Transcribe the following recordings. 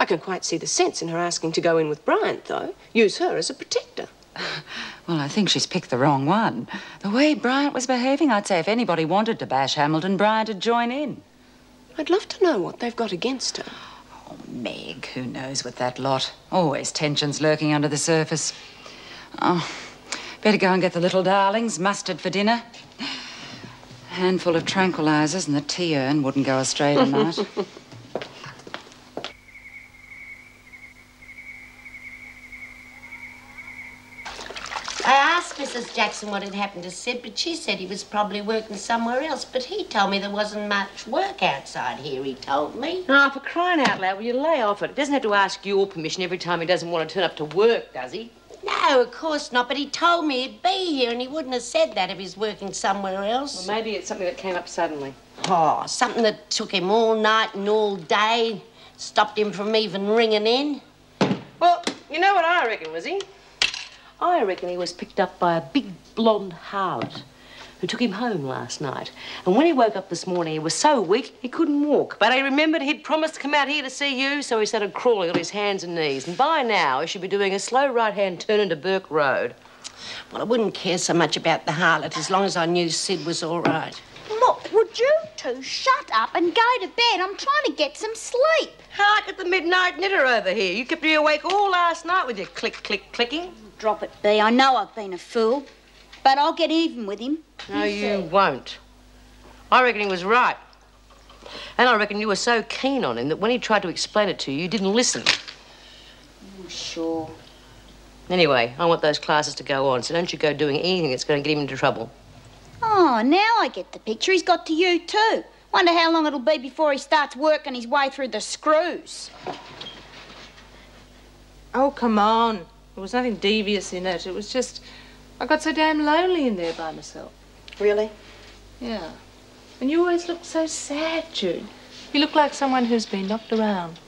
I can quite see the sense in her asking to go in with Bryant, though. Use her as a protector. Well, I think she's picked the wrong one. The way Bryant was behaving, I'd say if anybody wanted to bash Hamilton, Bryant would join in. I'd love to know what they've got against her. Oh, Meg, who knows with that lot? Always tensions lurking under the surface. Oh, better go and get the little darlings mustard for dinner. A handful of tranquilizers and the tea urn wouldn't go astray tonight. I asked Mrs. Jackson what had happened to Sid, but she said he was probably working somewhere else. But he told me there wasn't much work outside here, he told me. Oh, for crying out loud, will you lay off it? He doesn't have to ask your permission every time he doesn't want to turn up to work, does he? No, of course not, but he told me he'd be here, and he wouldn't have said that if he's working somewhere else. Well, maybe it's something that came up suddenly. Oh, something that took him all night and all day, stopped him from even ringing in. Well, you know what I reckon, Lizzie? I reckon he was picked up by a big blonde harlot who took him home last night. And when he woke up this morning, he was so weak he couldn't walk. But he remembered he'd promised to come out here to see you, so he started crawling on his hands and knees. And by now, he should be doing a slow right-hand turn into Burke Road. Well, I wouldn't care so much about the harlot as long as I knew Sid was all right. Look, would you two shut up and go to bed? I'm trying to get some sleep. Hark at the midnight knitter over here. You kept me awake all last night with your click, click, clicking. Drop it, Bea. I know I've been a fool, but I'll get even with him. No, you won't. I reckon he was right. And I reckon you were so keen on him that when he tried to explain it to you, you didn't listen. Oh, sure. Anyway, I want those classes to go on, so don't you go doing anything that's going to get him into trouble. Oh, now I get the picture. He's got to you, too. Wonder how long it'll be before he starts working his way through the screws. Oh, come on. There was nothing devious in it. It was just... I got so damn lonely in there by myself. Really? Yeah. And you always look so sad, Jude. You look like someone who's been knocked around.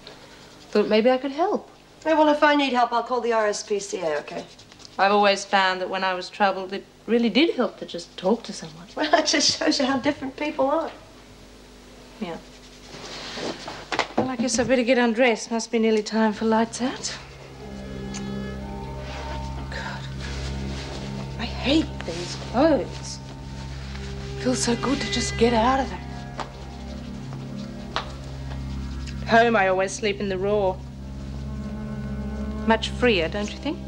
Thought maybe I could help. Oh, well, if I need help, I'll call the RSPCA, okay? I've always found that when I was troubled, it really did help to just talk to someone. Well, it just shows you how different people are. Yeah. Well, I guess I better get undressed. Must be nearly time for lights out. I hate these clothes. Feels so good to just get out of them. At home, I always sleep in the raw. Much freer, don't you think?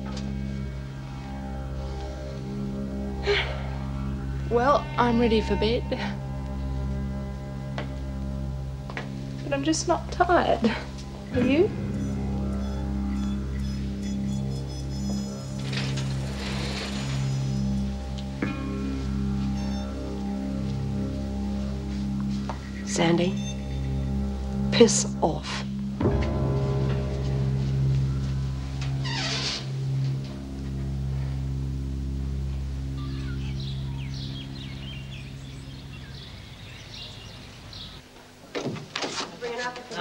Well, I'm ready for bed. But I'm just not tired. Are you? Sandy, piss off.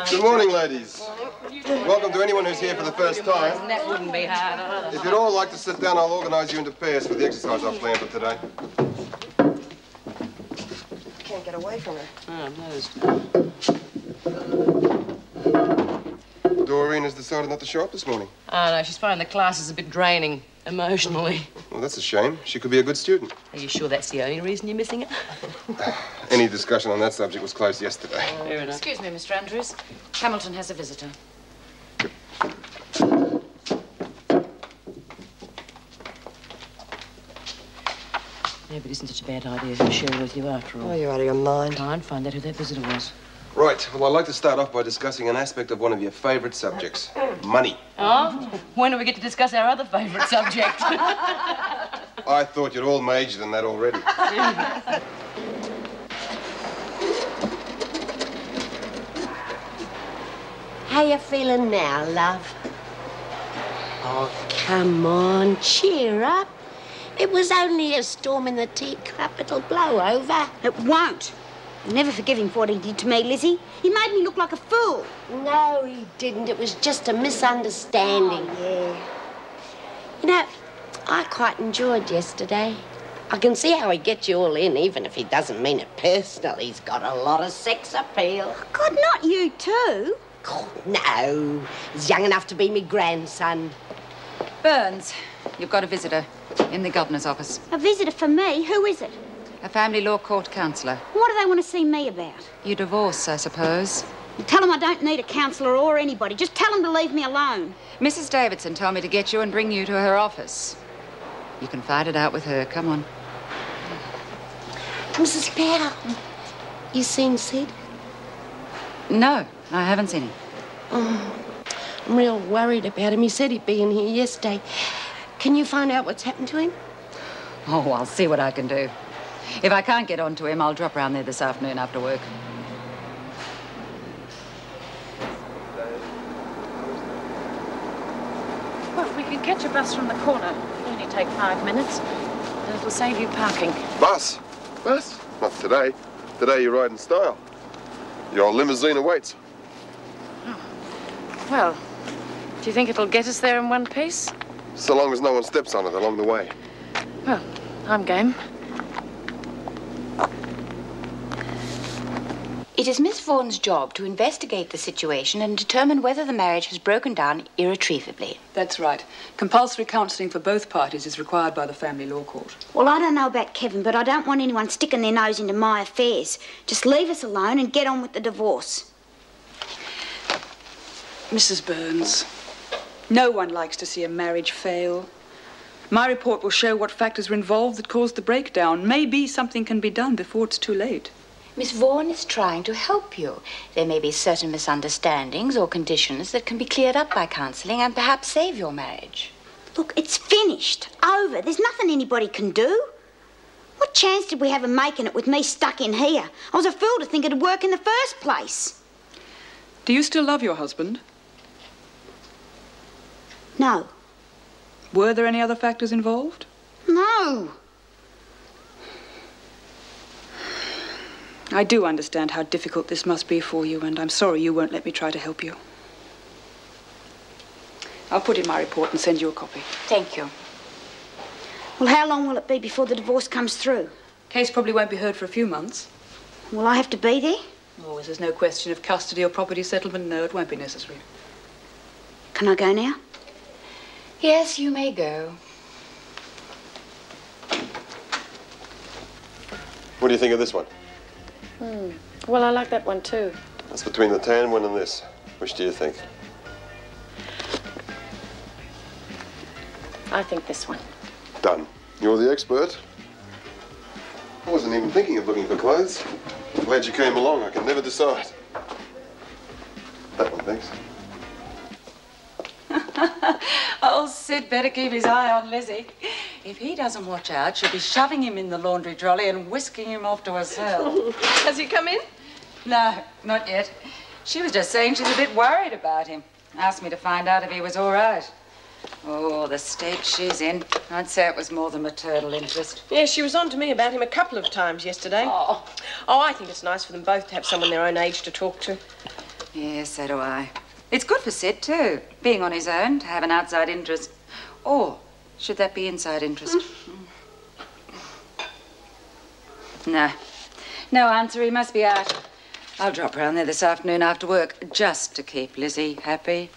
Good morning, ladies. Welcome to anyone who's here for the first time. That wouldn't be hard either. If you'd all like to sit down, I'll organise you into pairs for the exercise I've planned for today. Can't get away from her. Oh, no. Doreen has decided not to show up this morning. Oh, no, she's finding the classes a bit draining, emotionally. Well, that's a shame. She could be a good student. Are you sure that's the only reason you're missing it? Any discussion on that subject was closed yesterday. Fair enough. Excuse me, Mr. Andrews. Hamilton has a visitor. Maybe it isn't such a bad idea to share with you after all. Oh, you're out of your mind. Try and find out who that visitor was. Right. Well, I'd like to start off by discussing an aspect of one of your favourite subjects, money. Oh? When do we get to discuss our other favourite subject? I thought you'd all majored in that already. How you feeling now, love? Oh, come on, cheer up. It was only a storm in the teacup. It'll blow over. It won't. I'll never forgive him for what he did to me, Lizzie. He made me look like a fool. No, he didn't. It was just a misunderstanding. Oh, yeah. You know, I quite enjoyed yesterday. I can see how he gets you all in, even if he doesn't mean it personally. He's got a lot of sex appeal. God, not you too. Oh, no. He's young enough to be me grandson. Burns, you've got a visitor in the governor's office. A visitor for me? Who is it? A family law court counsellor. What do they want to see me about? Your divorce, I suppose. Tell them I don't need a counsellor or anybody. Just tell them to leave me alone. Mrs. Davidson told me to get you and bring you to her office. You can fight it out with her. Come on. Mrs. Powell, you seen Sid? No, I haven't seen him. Oh, I'm real worried about him. He said he'd be in here yesterday. Can you find out what's happened to him? Oh, I'll see what I can do. If I can't get on to him, I'll drop round there this afternoon after work. Well, we can catch a bus from the corner. It'll only take 5 minutes. And it'll save you parking. Bus? Bus? Not today. Today you ride in style. Your limousine awaits. Oh. Well, do you think it'll get us there in one piece? So long as no one steps on it along the way. Well, I'm game. It is Miss Vaughan's job to investigate the situation and determine whether the marriage has broken down irretrievably. That's right. Compulsory counselling for both parties is required by the family law court. Well, I don't know about Kevin, but I don't want anyone sticking their nose into my affairs. Just leave us alone and get on with the divorce. Mrs. Burns, no one likes to see a marriage fail. My report will show what factors were involved that caused the breakdown. Maybe something can be done before it's too late. Miss Vaughan is trying to help you. There may be certain misunderstandings or conditions that can be cleared up by counselling and perhaps save your marriage. Look, it's finished. Over. There's nothing anybody can do. What chance did we have of making it with me stuck in here? I was a fool to think it'd work in the first place. Do you still love your husband? No. Were there any other factors involved? No. I do understand how difficult this must be for you, and I'm sorry you won't let me try to help you. I'll put in my report and send you a copy. Thank you. Well, how long will it be before the divorce comes through? Case probably won't be heard for a few months. Will I have to be there? Oh, there's no question of custody or property settlement. No, it won't be necessary. Can I go now? Yes, you may go. What do you think of this one? Well, I like that one too. That's between the tan one and this. Which do you think? I think this one. Done. You're the expert. I wasn't even thinking of looking for clothes. Glad you came along. I can never decide. That one, thanks. Old Sid better keep his eye on Lizzie. If he doesn't watch out, she'll be shoving him in the laundry trolley and whisking him off to a cell. Has he come in? No, not yet. She was just saying she's a bit worried about him. Asked me to find out if he was all right. Oh, the state she's in. I'd say it was more than maternal interest. Yes, she was on to me about him a couple of times yesterday. Oh, I think it's nice for them both to have someone their own age to talk to. Yes, so do I. It's good for Sid, too, being on his own, to have an outside interest. Or should that be inside interest? No. No answer. He must be out. I'll drop round there this afternoon after work, just to keep Lizzie happy.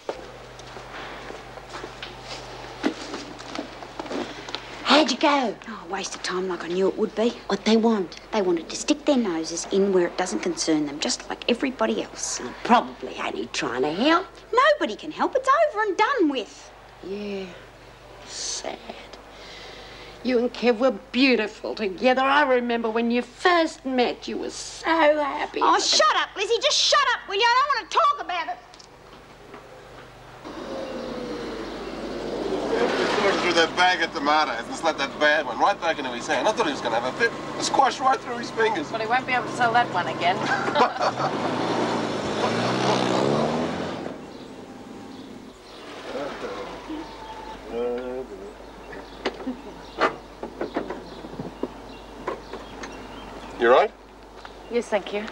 How'd you go? Oh, a waste of time like I knew it would be. What they want? They wanted to stick their noses in where it doesn't concern them, just like everybody else. Probably only trying to help. Nobody can help. It's over and done with. Yeah. Sad. You and Kev were beautiful together. I remember when you first met, you were so happy. Oh, shut up, Lizzie. Just shut up, will you? I don't want to talk about it. Threw that bag of tomatoes and slapped that bad one right back into his hand. I thought he was going to have a fit. It squashed right through his fingers. Well, he won't be able to sell that one again. You right? Yes, thank you.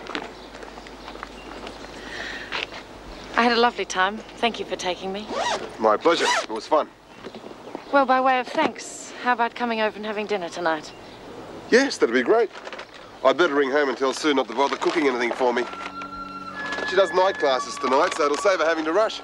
I had a lovely time. Thank you for taking me. My pleasure. It was fun. Well, by way of thanks, how about coming over and having dinner tonight? Yes, that'd be great. I'd better ring home and tell Sue not to bother cooking anything for me. She does night classes tonight, so it'll save her having to rush.